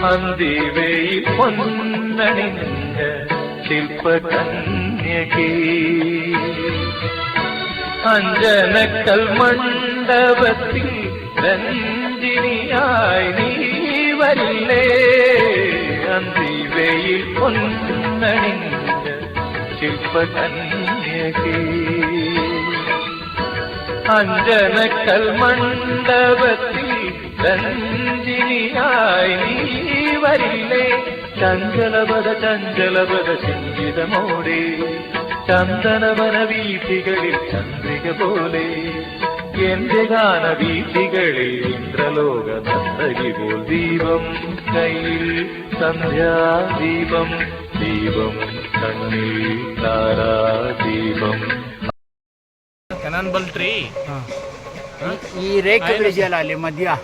അന്തിവയിൽ പൊന്നണിഞ്ഞ ശില്പകന്യകേ അഞ്ജനക്കൽ മണ്ഡപത്തിൽ രഞ്ജിനിയായി നീ വരില്ലേ അന്തിവയിൽ പൊന്നണിഞ്ഞ ശില്പകന്യകേ അഞ്ജനക്കൽ മണ്ഡപത്തിൽ രഞ്ജിനിയായി നീ വരില്ലേ ചഞ്ചലപദ ചിന്തിതമോടെ ചന്ദനവന വീഥികളിൽ ചന്ദ്രിക പോലെ എന്റെ ഗാന വീഥികളിൽ ഇന്ദ്രലോക നന്ദകി പോൽ ദീപം കയ്യിൽ സന്ധ്യാദീപം ദീപം കണ്ണിൽ താരാദീപം ಕನಾನ್ ಬಲ್ಟ್ರಿ ಈ ರೇಖೆಗಳ ಜಾಲ ಅಲ್ಲಿ ಮಧ್ಯ